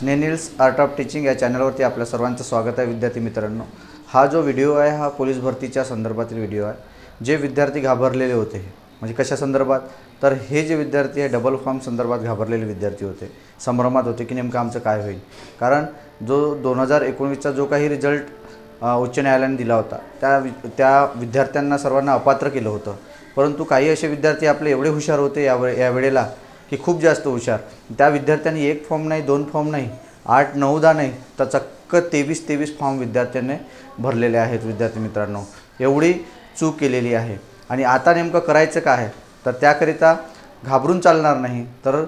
स्नेनिल्स art of teaching या चॅनलवरती आपल्या सर्वांचं स्वागत आहे विद्यार्थी मित्रांनो। हा जो व्हिडिओ आहे हा पोलीस भरतीच्या संदर्भातील व्हिडिओ आहे। जे विद्यार्थी घाबरलेले होते म्हणजे कशा संदर्भात, तर हे जे विद्यार्थी आहे डबल फॉर्म संदर्भात घाबरलेले विद्यार्थी होते, संभ्रमात होते की नेमकं आमचं काय होईल। कारण जो 2019चा जो काही रिझल्ट उच्च न्यायालयाने दिला होता त्या विद्यार्थ्यांना सर्वांना अपात्र केलं होतं। परंतु काही असे विद्यार्थी आपले एवढे हुशार होते या वेळेला की खूप जास्त हुशार, त्या विद्यार्थ्यांनी एक फॉर्म नाही, दोन फॉर्म नाही, 8, 9, 10 नाही, तर चक्क 23 फॉर्म विद्यार्थ्यांनी भरलेले आहेत। विद्यार्थी मित्रांनो, एवढी चूक केलेली आहे। आणि आता नेमकं करायचं काय आहे, तर त्याकरिता घाबरून चालणार नाही, तर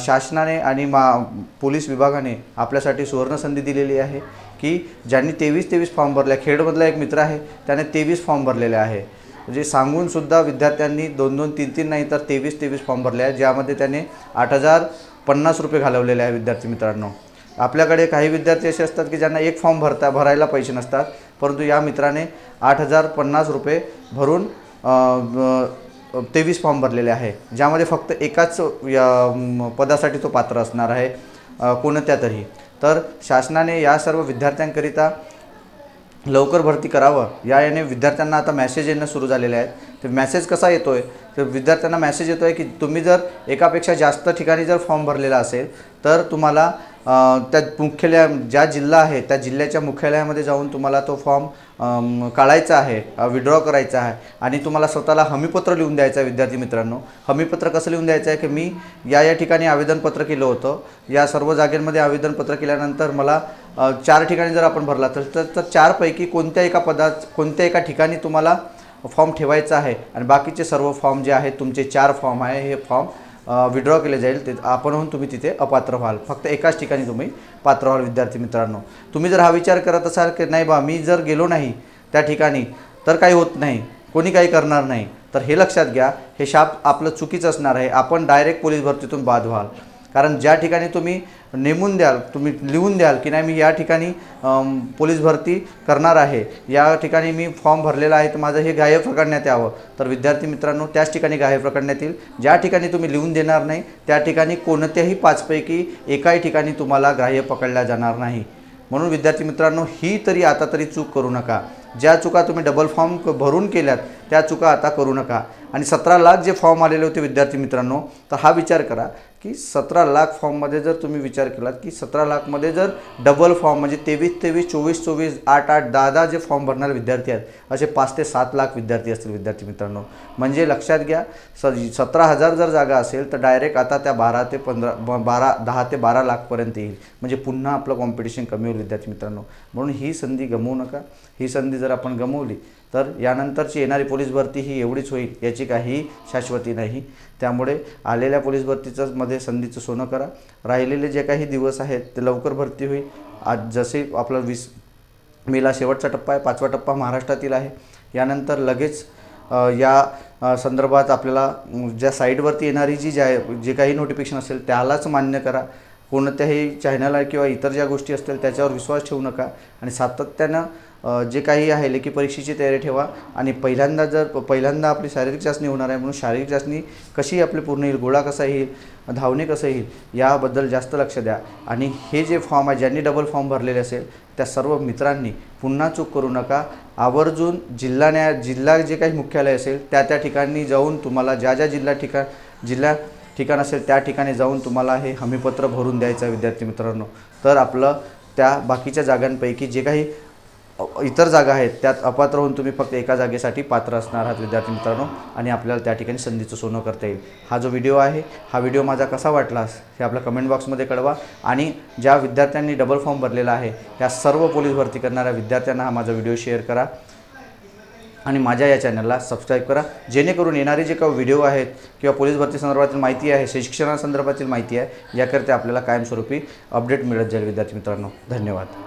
शासनाने आणि पोलीस विभागाने आपल्यासाठी सुवर्णसंधी दिलेली आहे की ज्यांनी 23 फॉर्म भरले, खेडमधला एक मित्र आहे त्याने 23 फॉर्म भरलेले आहे। म्हणजे सांगूनसुद्धा विद्यार्थ्यांनी 2-2, 3-3 नाही तर 23 फॉर्म भरले आहेत, ज्यामध्ये त्याने 8,050 रुपये घालवलेले आहे। विद्यार्थी मित्रांनो, आपल्याकडे काही विद्यार्थी असे असतात की ज्यांना एक फॉर्म भरायला पैसे नसतात, परंतु या मित्राने 8,050 रुपये भरून 23 फॉर्म भरलेले आहे, ज्यामध्ये फक्त एकाच पदासाठी तो पात्र असणार आहे कोणत्या तरी। तर शासनाने या सर्व विद्यार्थ्यांकरिता लवकर भरती करावं याने विद्यार्थ्यांना आता मेसेज येणं सुरू झालेले आहेत। तर मेसेज कसा येतोय, तर विद्यार्थ्यांना मेसेज येतोय की तुम्ही जर एकापेक्षा जास्त ठिकाणी जर फॉर्म भरलेला असेल तर तुम्हाला त्या ज्या जिल्हा आहे त्या जिल्ह्याच्या मुख्यालयामध्ये जाऊन तुम्हाला तो फॉर्म काढायचा आहे, विड्रॉ करायचा आहे आणि तुम्हाला स्वतःला हमीपत्र लिहून द्यायचं आहे। विद्यार्थी मित्रांनो, हमीपत्र कसं लिहून द्यायचं आहे की मी या ठिकाणी आवेदनपत्र केलं होतं, या सर्व जागेमध्ये आवेदनपत्र केल्यानंतर मला 4 ठिकाणी जर आपण भरला तर 4 पैकी कोणत्या एका ठिकाणी तुम्हाला फॉर्म ठेवायचा आहे आणि बाकीचे सर्व फॉर्म जे आहेत तुमचे 4 फॉर्म आहे हे फॉर्म विड्रॉ केले जाईल, ते आपणहून तुम्ही तिथे अपात्र व्हाल, फक्त एकाच ठिकाणी तुम्ही पात्र व्हाल। विद्यार्थी मित्रांनो, तुम्ही जर हा विचार करत असाल की नाही बा मी जर गेलो नाही त्या ठिकाणी तर काही होत नाही, कोणी काही करणार नाही, तर हे लक्षात घ्या, हे शाप आपलं चुकीचं असणार आहे। आपण डायरेक्ट पोलीस भरतीतून बाद व्हाल। कारण ज्या ठिकाणी तुम्ही नेमून द्याल, तुम्ही लिहून द्याल की नाही मी या ठिकाणी पोलीस भरती करणार आहे, या ठिकाणी मी फॉर्म भरलेला आहे, तर माझं हे ग्राह्य पकडण्यात यावं, तर विद्यार्थी मित्रांनो त्याच ठिकाणी ग्राह्य पकडण्यात येईल। ज्या ठिकाणी तुम्ही लिहून देणार नाही त्या ठिकाणी कोणत्याही 5 पैकी एकाही ठिकाणी तुम्हाला ग्राह्य पकडल्या जाणार नाही। म्हणून विद्यार्थी मित्रांनो, ही तरी आता तरी चूक करू नका। ज्या चुका तुम्ही डबल फॉर्म भरून केल्यात त्या चुका आता करू नका। आणि 17 लाख जे फॉर्म आलेले होते विद्यार्थी मित्रांनो, तर हा विचार करा की 17 लाख फॉर्ममध्ये जर तुम्ही विचार केलात की 17 लाखमध्ये जर डबल फॉर्म म्हणजे 23, 24, 8, 10 जे फॉर्म भरणारे विद्यार्थी आहेत, असे 5 ते 7 लाख विद्यार्थी असतील। विद्यार्थी मित्रांनो, म्हणजे लक्षात घ्या 17,000 जर जागा असेल तर डायरेक्ट आता त्या 10 ते 12 लाखपर्यंत येईल, म्हणजे पुन्हा आपलं कॉम्पिटिशन कमी होईल। विद्यार्थी मित्रांनो, म्हणून ही संधी गमवू नका। ही संधी जर आपण गमवली तर यानंतरची येणारी पोलीस भरती ही एवढीच होईल, याची काही शाश्वती नाही। त्यामुळे आलेल्या पोलीस भरतीचं मध्ये संधीचं सोनं करा। राहिलेले जे काही दिवस आहेत ते लवकर भरती होईल। आज जसे आपला 20 मेला शेवटचा टप्पा आहे, 5वा टप्पा महाराष्ट्रातील आहे, यानंतर लगेच या संदर्भात आपल्याला ज्या साईटवरती येणारी जे काही नोटिफिकेशन असेल त्यालाच मान्य करा। कोणत्याही चॅनलला किंवा इतर ज्या गोष्टी असतील त्याच्यावर विश्वास ठेवू नका आणि सातत्यानं जे काही आहे लेखी परीक्षेची तयारी ठेवा। आणि पहिल्यांदा आपली शारीरिक चाचणी होणार आहे, म्हणून शारीरिक चाचणी कशी आपली पूर्ण येईल, गोळा कसा येईल, धावणे कसं येईल, याबद्दल जास्त लक्ष द्या। आणि हे जे फॉर्म आहे, ज्यांनी डबल फॉर्म भरलेले असेल त्या सर्व मित्रांनी पुन्हा चूक करू नका। आवर्जून जिल्हा जे काही मुख्यालय असेल त्या ठिकाणी जाऊन तुम्हाला ज्या जिल्हा ठिकाण असेल त्या ठिकाणी जाऊन तुम्हाला हे हमीपत्र भरून द्यायचं आहे। विद्यार्थी मित्रांनो, तर आपलं त्या बाकीच्या जागांपैकी जे काही इतर जागा आहेत त्यात अपात्र होऊन तुम्ही फक्त एका जागेसाठी पात्र असणार आहात। विद्यार्थी मित्रांनो, आणि आपल्याला त्या ठिकाणी संधीचं सोनं करता येईल। हा जो व्हिडिओ आहे, हा व्हिडिओ माझा कसा वाटला हे आपल्या कमेंट बॉक्समध्ये कळवा। आणि ज्या विद्यार्थ्यांनी डबल फॉर्म भरलेला आहे त्या सर्व पोलीस भरती करणाऱ्या विद्यार्थ्यांना हा माझा व्हिडिओ शेअर करा आणि माझ्या या चॅनलला सबस्क्राईब करा, जेणेकरून येणारे जे काही व्हिडिओ आहेत किंवा पोलीस भरती संदर्भातील माहिती आहे, शिक्षणासंदर्भातील माहिती आहे, याकरिता आपल्याला कायमस्वरूपी अपडेट मिळत जाईल। विद्यार्थी मित्रांनो, धन्यवाद।